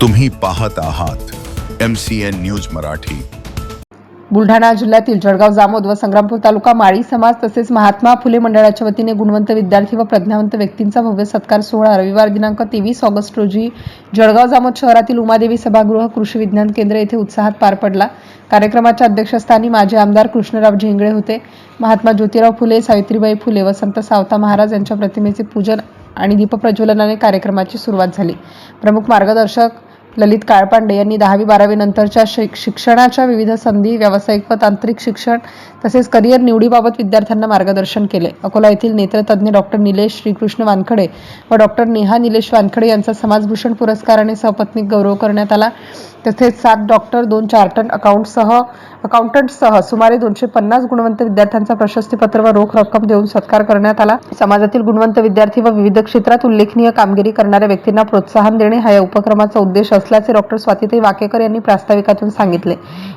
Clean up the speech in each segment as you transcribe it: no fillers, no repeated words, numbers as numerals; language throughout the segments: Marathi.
तुम्ही पाहत आहात MCN न्यूज मराठी। बुलढाणा जिल्ह्यातील जळगाव जामोद व संग्रामपूर तालुका माळी समाज तसेच महात्मा फुले मंडळाच्या वतीने गुणवंत विद्यार्थी व प्रज्ञावंत व्यक्तींचा भव्य सत्कार सोहळा रविवार दिनांक 23 ऑगस्ट रोजी जळगाव जामोद शहरातील उमादेवी सभागृह कृषी विज्ञान केंद्र येथे उत्साहात पार पडला। कार्यक्रमाच्या अध्यक्षस्थानी माजी आमदार कृष्णराव झेंगळे होते। महात्मा ज्योतिराव फुले, सावित्रीबाई फुले व संत सावता महाराज यांच्या प्रतिमेचे पूजन आणि दीपप्रज्वलनाने कार्यक्रमाची सुरुवात झाली। प्रमुख मार्गदर्शक ललित काळपांडे यांनी 10वी-12वी नंतरच्या शिक्षणाच्या विविध संधी, व्यावसायिक व तांत्रिक शिक्षण तसेच करिअर निवडीबाबत विद्यार्थ्यांना मार्गदर्शन केले। अकोला येथील नेत्रतज्ञ डॉक्टर निलेश श्रीकृष्ण वानखडे व डॉक्टर नेहा निलेश वानखडे यांचा समाजभूषण पुरस्काराने सपत्नीक गौरव करण्यात आला। तसेच 7 डॉक्टर, 2 चार्टर्ड अकाउंटंटसह सुमारे 250 गुणवंत विद्यार्थ्यांचा प्रशस्तीपत्र व रोख रक्कम देऊन सत्कार करण्यात आला। समाजातील गुणवंत विद्यार्थी व विविध क्षेत्रात उल्लेखनीय कामगिरी करणाऱ्या व्यक्तींना प्रोत्साहन देणे हा या उपक्रमाचा उद्देश असल्याचे डॉक्टर स्वातीताई वाकेकर यांनी प्रास्ताविकातून सांगितले।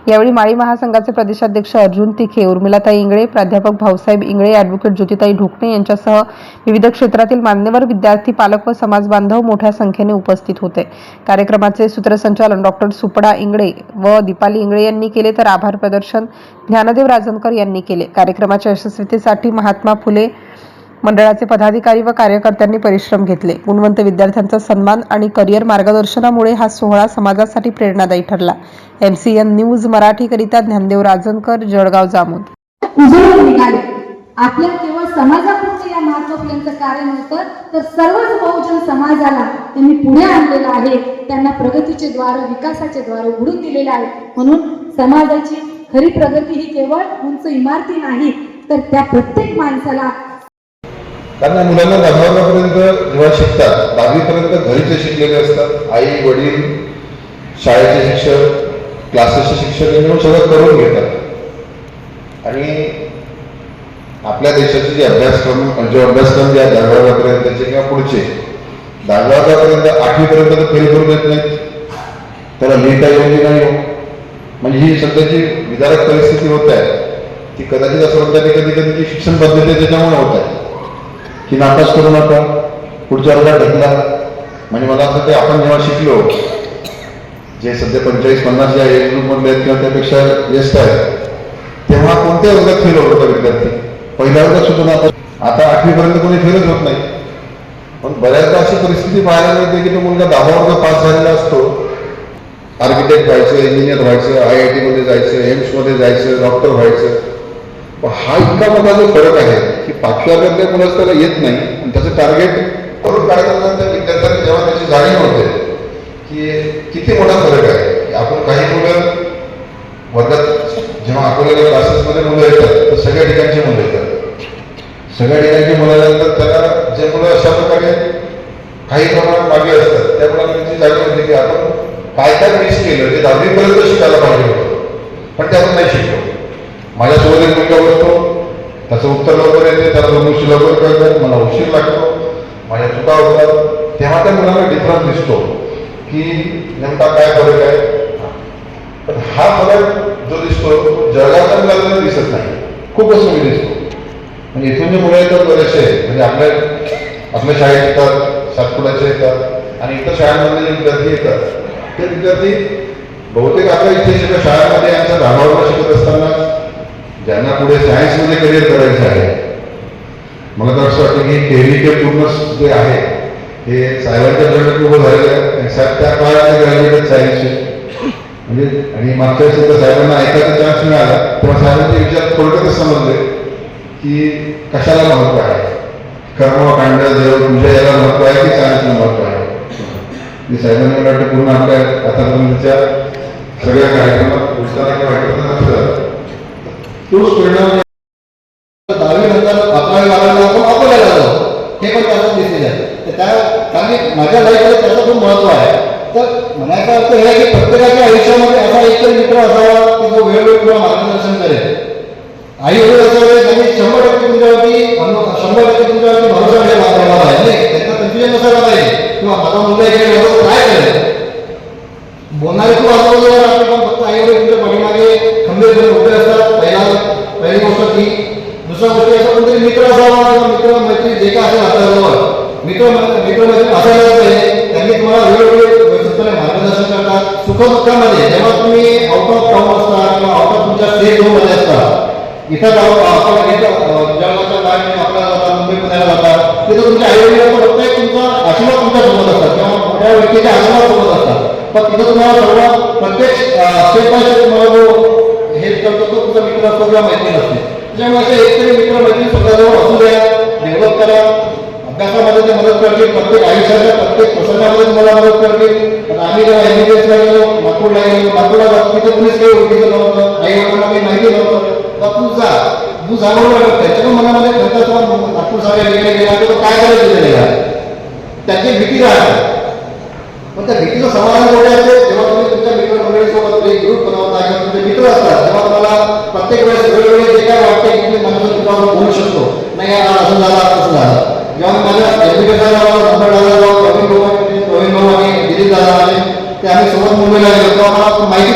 यावेळी माळी महासंघाचे प्रदेशाध्यक्ष अर्जुन तिखे, उर्मिलाताई इंगळे, प्राध्यापक भाऊसाहेब इंगळे, ॲडव्होकेट ज्योतिताई ढोकणे यांच्यासह विविध क्षेत्रातील मान्यवर विद्यार्थी, पालक व समाज बांधव मोठ्या संख्येने उपस्थित होते। कार्यक्रमाचे सूत्रसंचालन डॉक्टर सुपडा इंगळे व दीपाली इंगळे यांनी केले तर आभार प्रदर्शन ज्ञानदेव राजनकर यांनी केले। कार्यक्रमाच्या यशस्वीतेसाठी महात्मा फुले मंडळाचे पदाधिकारी व कार्यकर्त्यांनी परिश्रम घेतले। गुणवंत विद्यार्थ्यांचा सन्मान आणि करिअर मार्गदर्शनामुळे हा सोहळा समाजासाठी प्रेरणादायी ठरला। MCN न्यूज मराठी करिता ज्ञानदेव राजनकर, जळगाव जामोद। उजळून निघाले। आपल्या केवळ समाजापुरते या महात्मा फुलेंचं कार्य नव्हतं तर सर्वच बहुजन समाजाला त्यांनी पुढे आणलेलं आहे। त्यांना प्रगतीचे द्वार, विकासाचे द्वार उघडून दिलेले आहेत। म्हणून समाजाची खरी प्रगती ही केवळ उंच इमारती नाही तर त्या प्रत्येक माणसाला, कारण मुलांना 10वी पर्यंत जेव्हा शिकतात, 10वी पर्यंत घरीचे शिकलेले असतात, आई वडील, शाळेचे शिक्षक, क्लासेसचे शिक्षक यांनी सगळं करून घेतात। आणि आपल्या देशाचे जे अभ्यासक्रम जे आहे 10वी पर्यंतचे किंवा पुढचे 10वी पर्यंत 8वी पर्यंत फेल करून देत नाहीत, त्याला लिहिता येऊ नाही। म्हणजे ही सध्याची विदारक परिस्थिती होत आहे ती कदाचित असं म्हणतात की कधी कधी शिक्षण पद्धती त्याच्यामुळे होत आहे की नापास करू नका, पुढच्या वर्गात ढकला। म्हणजे मला असं ते आपण जेव्हा शिकलो, जे सध्या 45-50 या एज ग्रुपमधले आहेत किंवा त्यापेक्षा ज्येष्ठ आहेत, तेव्हा कोणत्या वर्गात फेल होत होता विद्यार्थी? पहिल्या वर्गात सुद्धा नापास। आता 8वी पर्यंत कोणी फेलच होत नाही। पण बऱ्याचदा अशी परिस्थिती पाहायला मिळते की तो मुलगा 10वा वर्ग पास झालेला असतो, आर्किटेक्ट व्हायचं, इंजिनियर व्हायचं, IIT मध्ये जायचं, एम्स मध्ये जायचं, डॉक्टर व्हायचं। हा इतका मोठा जो फरक आहे की 5व्या वर्गातल्या मुलाच त्याला येत नाही आणि त्याचं टार्गेट करून काढताना विद्यार्थ्यांना जेव्हा त्याची जाणीव होते की किती मोठा फरक आहे। आपण काही मुलं वर्गात जेव्हा अकोल्याच्या क्लासेसमध्ये मुलं येतात तर सगळ्या ठिकाणची मुलं येतात, सगळ्या ठिकाणची मुलं आल्यानंतर त्याला जे मुलं अशा प्रकारे काही प्रमाणात मागे असतात त्या मुलांना त्याची जाणीव होते की आपण काय काय मिस केलं, जे 10वी पर्यंत शिकायला पाहिजे होतं पण ते आपण नाही शिकलो। माझ्यासोबत एक मुलगा बसतो, त्याचं उत्तर लवकर येते, त्याला गोष्टी लवकर कळतात, मला उशीर लागतो, माझ्या चुका होतात। तेव्हा त्या मुलांना डिफरन्स दिसतो की नेमका काय फरक आहे। पण हा फरक जो दिसतो जळगावच्या मुलांना दिसत नाही, खूपच कमी दिसतो। म्हणजे इथून जे मुलं येतात बरेचसे, म्हणजे आपल्या शाळेत येतात, सातपुड्याचे येतात आणि इतर शाळांमध्ये जे विद्यार्थी येतात ते विद्यार्थी बहुतेक आपल्या इथे सगळ्या शाळांमध्ये यांच्या 10वी शिकत असताना ज्यांना पुढे सायन्समध्ये करिअर करायचं आहे, मला तर असं वाटतं की केव्हीके पूर्ण जे आहे हे साहेबांच्या जवळ उभं झालेलं आहे। त्या काळात ग्रॅज्युएट सायन्सचे म्हणजे, आणि मागच्या वेळेस साहेबांना ऐकायचा चान्स मिळाला तेव्हा साहेबांचे विचार थोडक्यातच समजले की कशाला महत्व आहे, कर्मकांड जेव्हा तुझ्या याला महत्व आहे की सायन्सला महत्व आहे। साहेबांनी मला वाटतं पूर्ण आपल्या आतापर्यंतच्या सगळ्या कार्यक्रमात उत्साहाने वाटत असतं तोच परिणाम 10वी नंतर 11वी-12वी आपण अकोल्याला जातो, हे पण त्याचं दिसलेलं आहे। कारण माझ्या लाईफमध्ये त्याचं खूप महत्व आहे। तर म्हणायचा अर्थ हे आहे की प्रत्येकाच्या आयुष्यामध्ये असा एकतरी मित्र असावा की जो वेळोवेळी तुला मार्गदर्शन करेल। आई वडील असावे त्यांनी 100% तुमच्यावरती भरोसा ठेवला आहे, नाही त्यांना कन्फ्युजन नसायला पाहिजे किंवा माझा मुलगा इकडे काय करेल। बोलणारे खूप आजूबाजूला असते पण फक्त आई वडील तुमच्या पाठीमागे खंबीर घेऊन उभे असतात। पहिली गोष्ट ती। दुसरा गोष्ट असा कोणतरी मित्र असावा किंवा मित्र मैत्री जे काय असेल आपल्याजवळ मित्र मैत्री असायला पाहिजे, त्यांनी तुम्हाला वेळोवेळी व्यवस्थितपणे मार्गदर्शन सुखदुःखामध्ये जेव्हा तुम्ही आउट ऑफ टाउन असता किंवा आउट ऑफ तुमच्या स्टेट मध्ये असता, इथं जाऊन आपण जळगावच्या बाहेर आपल्याला जातात, मुंबई पुण्याला जातात, तिथं तुमच्या आई वडिलांचा फक्त एक तुमचा आशीर्वाद तुमच्या सोबत असतात किंवा मोठ्या व्यक्तीचे आशीर्वाद सोबत असतात. पण तिथं तुम्हाला सर्व प्रत्येक स्टेप बाय स्टेप तुम्हाला जो हेल्प करतो तो तुमचा मित्र असतो किंवा मैत्रीण असते. त्याच्यामुळे असे एकतरी मित्र मैत्रीण स्वतःजवळ असू द्या, डेव्हलप करा. अभ्यासामध्ये ते मदत करतील, प्रत्येक आयुष्याच्या प्रत्येक प्रसंगामध्ये तुम्हाला मदत करतील. आता आम्ही जेव्हा MBBSला गेलो, नागपूरला गेलो, नागपूरला तिथे कुणीच काही ओळखीचं नव्हतं, आई वडिलांना काही माहिती नव्हतं. तू जा बरोबर त्याच्याकडून मनामध्ये खर्च नागपूर साहेब वेगळे गेला तर काय करायचं गेलेला त्याची भीती राहते. पण त्या भीतीचं समाधान कुठे असते, जेव्हा तुम्ही तुमच्या मित्रमंडळीसोबत एक ग्रुप बनवता किंवा तुमचे मित्र असतात, तेव्हा तुम्हाला प्रत्येक वेळेस वेगवेगळे जे काय वाटते की तुम्ही माझ्यासोबत तुमच्यावर बोलू शकतो, नाही असं झालं असं झालं. जेव्हा मी माझ्या MBBSला नंबर दादा प्रवीण भाऊ आणि दिलीप दादा आले, ते आम्ही सोबत मुंबईला गेलो तेव्हा मला माहिती